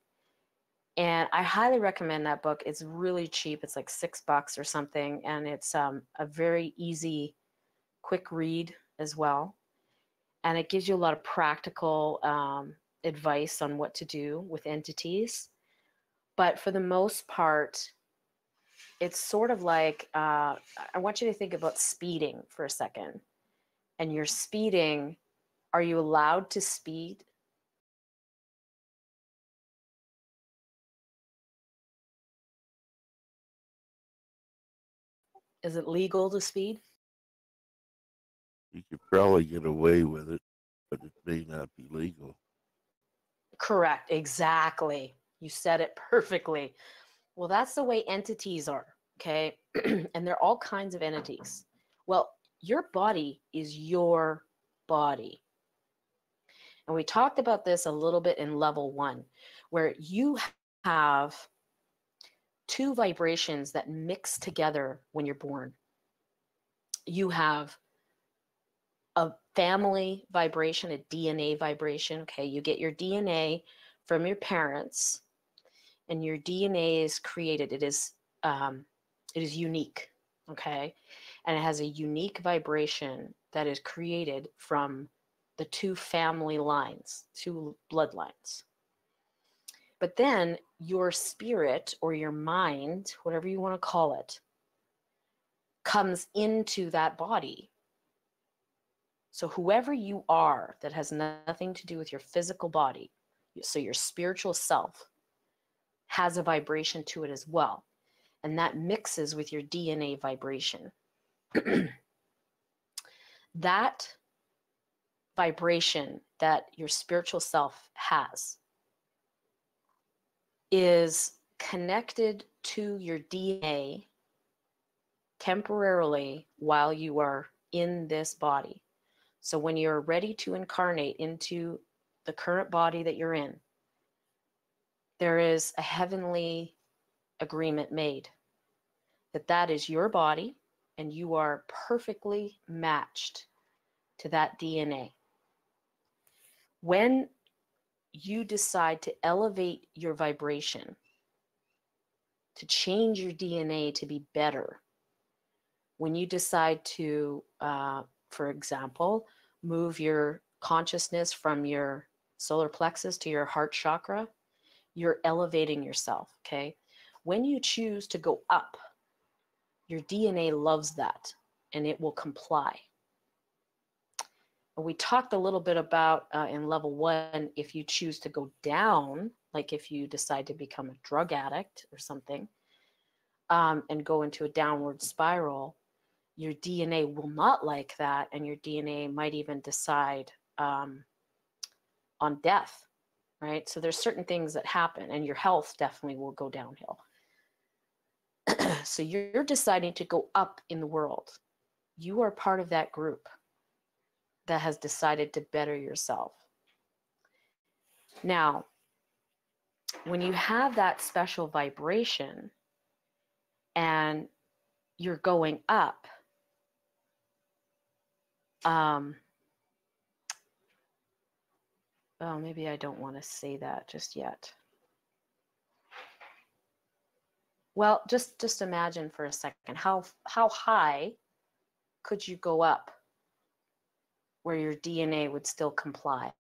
And I highly recommend that book. It's really cheap. It's like $6 or something. And it's a very easy, quick read as well. And it gives you a lot of practical advice on what to do with entities. But for the most part, it's sort of like, I want you to think about speeding for a second. And you're speeding, are you allowed to speed? Is it legal to speed? You could probably get away with it, but it may not be legal. Correct, exactly. You said it perfectly. Well, that's the way entities are, okay? And they're all kinds of entities. Well, your body is your body. And we talked about this a little bit in level 1, where you have 2 vibrations that mix together when you're born. You have a family vibration, a DNA vibration, okay? You get your DNA from your parents, and your DNA is created. It is unique, okay? And it has a unique vibration that is created from the 2 family lines, 2 bloodlines. But then your spirit or your mind, whatever you want to call it, comes into that body. So whoever you are that has nothing to do with your physical body, so your spiritual self, has a vibration to it as well. And that mixes with your DNA vibration. That vibration that your spiritual self has is connected to your DNA temporarily while you are in this body. So when you're ready to incarnate into the current body that you're in, there is a heavenly agreement made that that is your body and you are perfectly matched to that DNA. When you decide to elevate your vibration, to change your DNA to be better, when you decide to, for example, move your consciousness from your solar plexus to your heart chakra, you're elevating yourself, okay? When you choose to go up, your DNA loves that and it will comply. We talked a little bit about in level 1, if you choose to go down, like if you decide to become a drug addict or something, and go into a downward spiral, your DNA will not like that, and your DNA might even decide on death, right? So there's certain things that happen, and your health definitely will go downhill. So you're deciding to go up in the world. You are part of that group that has decided to better yourself. Now, when you have that special vibration and you're going up, well, maybe I don't want to say that just yet. Well, just imagine for a second, how high could you go up where your DNA would still comply?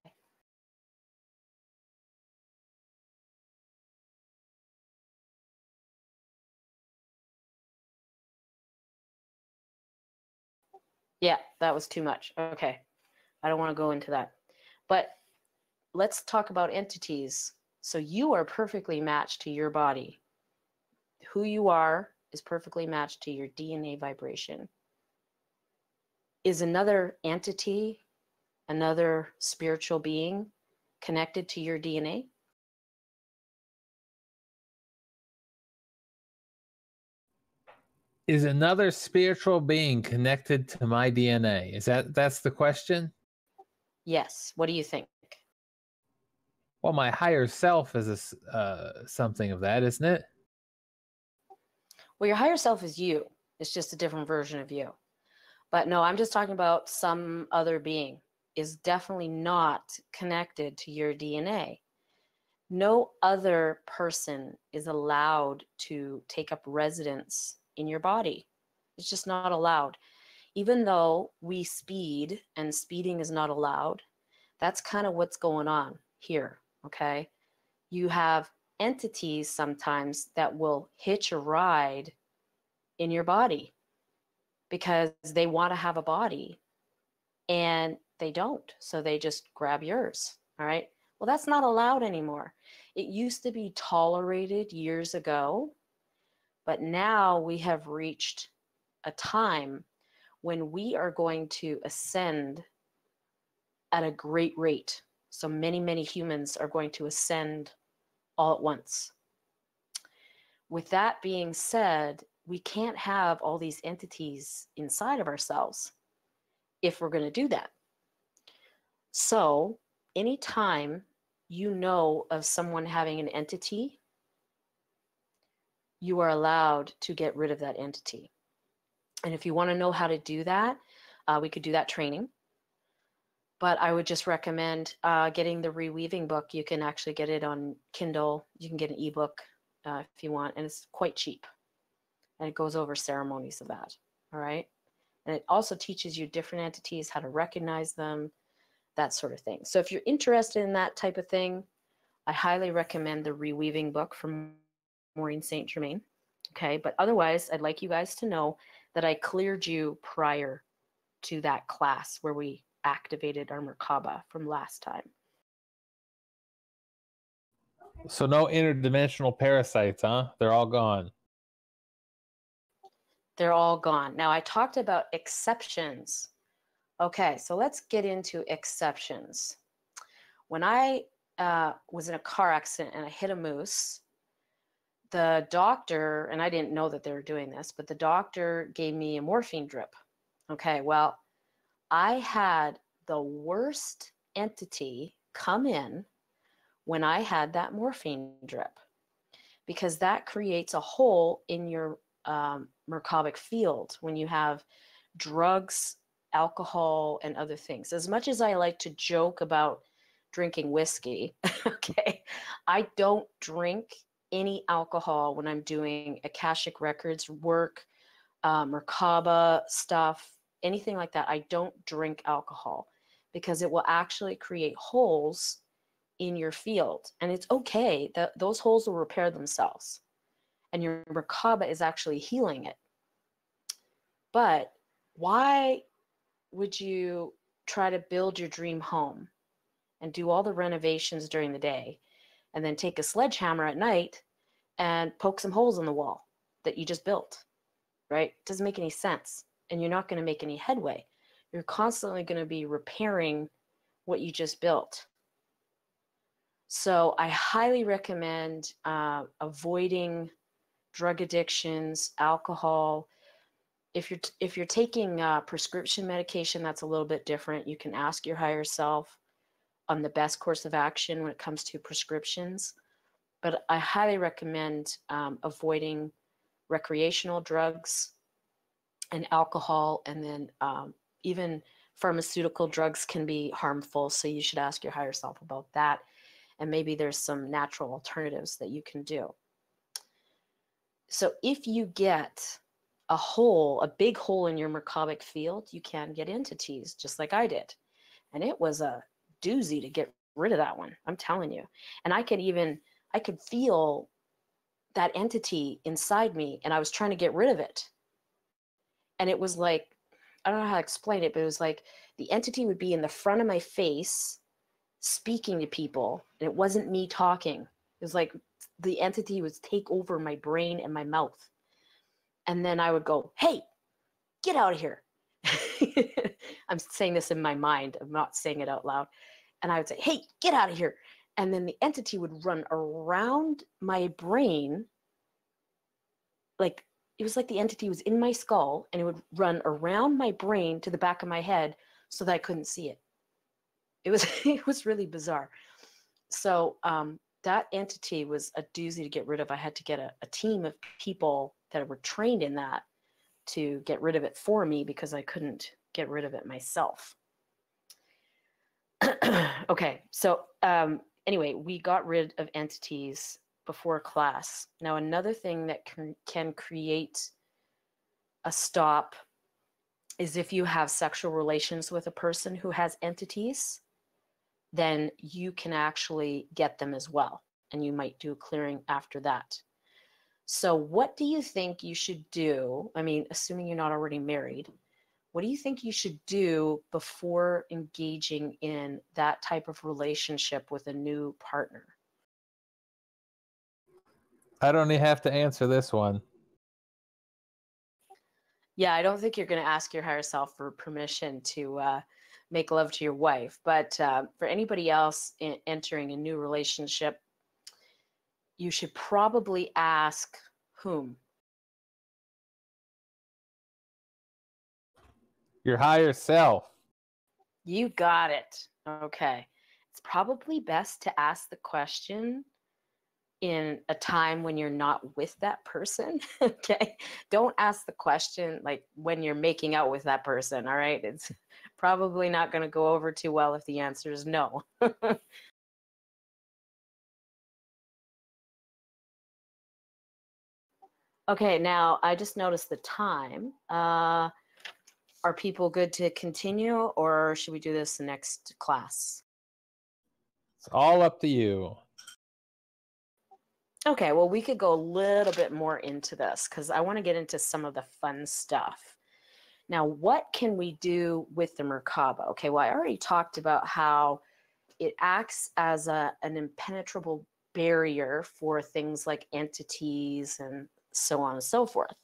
Yeah, that was too much. Okay, I don't want to go into that. But let's talk about entities. So you are perfectly matched to your body. Who you are is perfectly matched to your DNA vibration. Is another entity, another spiritual being connected to your DNA? Is another spiritual being connected to my DNA? That's the question? Yes. What do you think? Well, my higher self is something of that, isn't it? Well, your higher self is you. It's just a different version of you. But no, I'm just talking about some other being is definitely not connected to your DNA. No other person is allowed to take up residence in your body. It's just not allowed. Even though we speed and speeding is not allowed, that's kind of what's going on here, okay? You have entities sometimes that will hitch a ride in your body because they want to have a body and they don't. So they just grab yours, all right? Well, that's not allowed anymore. It used to be tolerated years ago, but now we have reached a time when we are going to ascend at a great rate. So many, many humans are going to ascend all at once. With that being said, we can't have all these entities inside of ourselves if we're going to do that. So anytime you know of someone having an entity, you are allowed to get rid of that entity. And if you want to know how to do that, we could do that training. But I would just recommend getting the Reweaving book. You can actually get it on Kindle. You can get an ebook if you want, and it's quite cheap. And it goes over ceremonies of that, all right? And it also teaches you different entities, how to recognize them, that sort of thing. So if you're interested in that type of thing, I highly recommend the Reweaving book from Maureen St. Germain, okay? But otherwise, I'd like you guys to know that I cleared you prior to that class where we activated our Merkaba from last time. So no interdimensional parasites, huh? They're all gone. They're all gone. Now, I talked about exceptions. Okay, so let's get into exceptions. When I was in a car accident and I hit a moose, the doctor, and I didn't know that they were doing this, but the doctor gave me a morphine drip. Okay, well, I had the worst entity come in when I had that morphine drip, because that creates a hole in your Merkabic field when you have drugs, alcohol, and other things. As much as I like to joke about drinking whiskey, okay, I don't drink any alcohol when I'm doing Akashic Records work, Merkaba stuff, anything like that. I don't drink alcohol because it will actually create holes in your field. And it's okay that those holes will repair themselves. And your Merkaba is actually healing it. But why would you try to build your dream home and do all the renovations during the day and then take a sledgehammer at night and poke some holes in the wall that you just built, right? It doesn't make any sense. And you're not going to make any headway. You're constantly going to be repairing what you just built. So I highly recommend avoiding drug addictions, alcohol. If you're taking prescription medication, that's a little bit different. You can ask your higher self on the best course of action when it comes to prescriptions. But I highly recommend avoiding recreational drugs and alcohol, and then even pharmaceutical drugs can be harmful. So you should ask your higher self about that. And maybe there's some natural alternatives that you can do. So if you get a hole, a big hole in your Merkabic field, you can get entities just like I did. And it was a doozy to get rid of that one, I'm telling you. And I could feel that entity inside me, and I was trying to get rid of it. And it was like, I don't know how to explain it, but it was like the entity would be in the front of my face speaking to people, and it wasn't me talking. It was like the entity would take over my brain and my mouth. And then I would go, hey, get out of here. I'm saying this in my mind. I'm not saying it out loud. And I would say, hey, get out of here. And then the entity would run around my brain. Like, it was like the entity was in my skull, and it would run around my brain to the back of my head so that I couldn't see it. It was really bizarre. So that entity was a doozy to get rid of. I had to get a team of people that were trained in that to get rid of it for me because I couldn't get rid of it myself. Okay, so Anyway, we got rid of entities before class. Now, another thing that can create a stop is if you have sexual relations with a person who has entities, then you can actually get them as well. And you might do a clearing after that. So what do you think you should do? I mean, assuming you're not already married, what do you think you should do before engaging in that type of relationship with a new partner? I don't even have to answer this one. Yeah, I don't think you're going to ask your higher self for permission to make love to your wife. But for anybody else entering a new relationship, you should probably ask whom? Your higher self. You got it. Okay. It's probably best to ask the question in a time when you're not with that person. Okay. Don't ask the question like when you're making out with that person. All right. It's probably not going to go over too well if the answer is no. Okay. Now I just noticed the time. Are people good to continue, or should we do this next class? It's all up to you. Okay, well, we could go a little bit more into this because I want to get into some of the fun stuff. Now, what can we do with the Merkaba? Okay, well, I already talked about how it acts as an impenetrable barrier for things like entities and so on and so forth.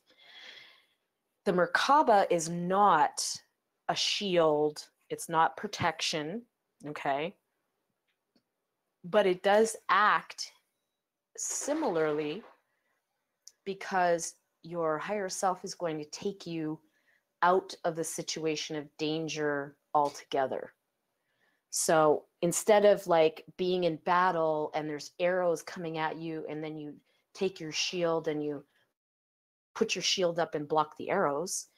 The Merkaba is not a shield. It's not protection, okay? But it does act similarly because your higher self is going to take you out of the situation of danger altogether. So instead of like being in battle and there's arrows coming at you and then you take your shield and you put your shield up and block the arrows,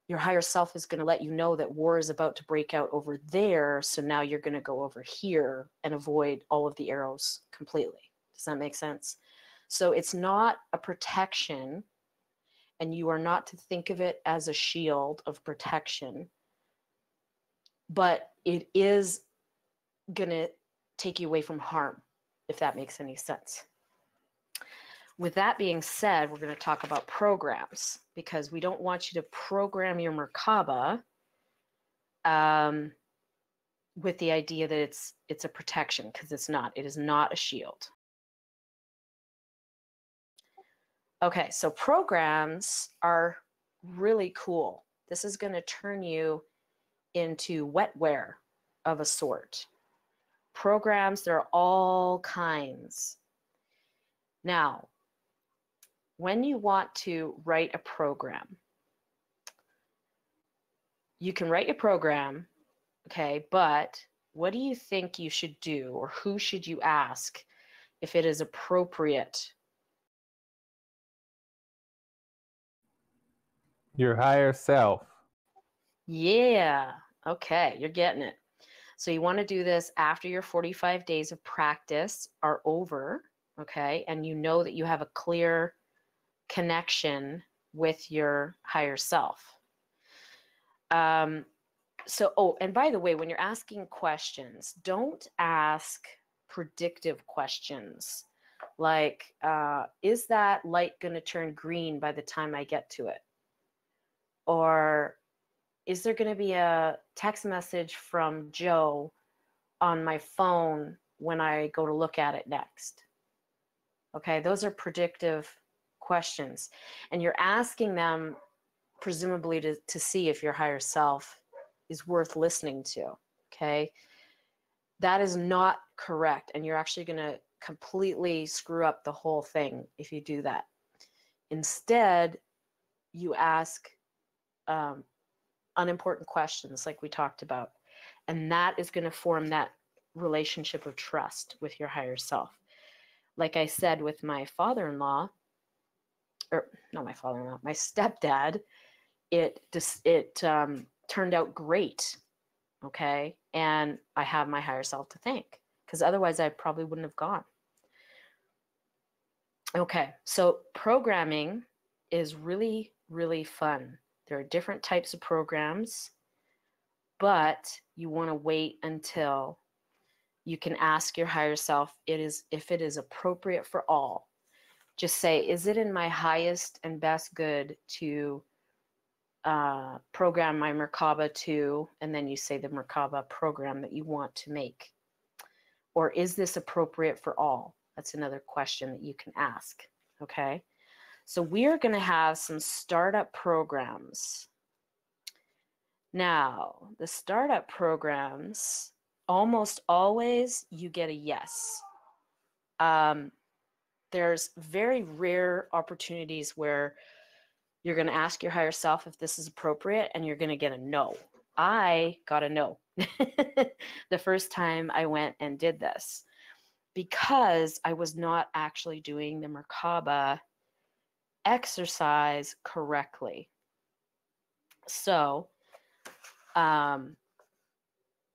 your higher self is going to let you know that war is about to break out over there. So now you're going to go over here and avoid all of the arrows completely. Does that make sense? So it's not a protection, and you are not to think of it as a shield of protection, but it is going to take you away from harm, if that makes any sense. With that being said, we're going to talk about programs because we don't want you to program your Merkaba with the idea that it's a protection, because it's not. It is not a shield. Okay, so programs are really cool. This is going to turn you into wetware of a sort. Programs, there are all kinds. Now, when you want to write a program, you can write a program, okay, but what do you think you should do, or who should you ask if it is appropriate? Your higher self. Yeah, okay, you're getting it. So you want to do this after your 45 days of practice are over, okay, and you know that you have a clear connection with your higher self. And by the way, when you're asking questions, don't ask predictive questions like, is that light going to turn green by the time I get to it? Or is there going to be a text message from Joe on my phone when I go to look at it next? Okay, those are predictive questions. And you're asking them presumably to see if your higher self is worth listening to, okay? That is not correct, and you're actually going to completely screw up the whole thing if you do that. Instead, you ask unimportant questions like we talked about, and that is going to form that relationship of trust with your higher self. Like I said with my father-in-law, or not my father-in-law, my stepdad, it turned out great, okay? And I have my higher self to thank because otherwise I probably wouldn't have gone. Okay, so programming is really, really fun. There are different types of programs, but you want to wait until you can ask your higher self if it is appropriate for all. Just say, is it in my highest and best good to program my Merkaba to, and then you say the Merkaba program that you want to make. Or is this appropriate for all? That's another question that you can ask, okay? So we are going to have some startup programs. Now, the startup programs, almost always you get a yes. There's very rare opportunities where you're going to ask your higher self if this is appropriate and you're going to get a no. I got a no the first time I went and did this because I was not actually doing the Merkaba exercise correctly. So I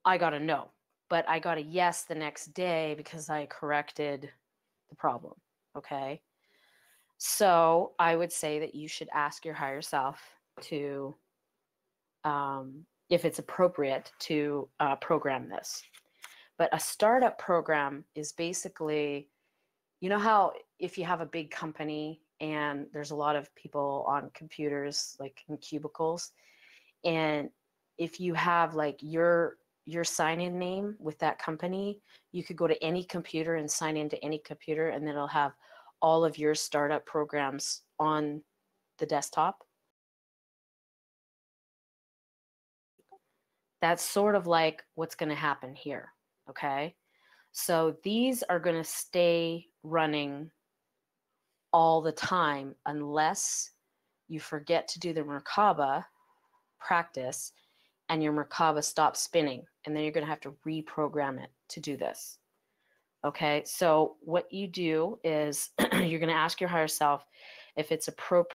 got a no, but I got a yes the next day because I corrected the problem, okay? So I would say that you should ask your higher self to, if it's appropriate to program this. But a startup program is basically, you know how if you have a big company and there's a lot of people on computers, like in cubicles, and if you have like your sign-in name with that company, you could go to any computer and sign into any computer, and then it'll have all of your startup programs on the desktop. That's sort of like what's going to happen here, okay? So these are going to stay running all the time unless you forget to do the Merkaba practice and your Merkaba stops spinning, and then you're going to have to reprogram it to do this. Okay, so what you do is you're going to ask your higher self if it's appropriate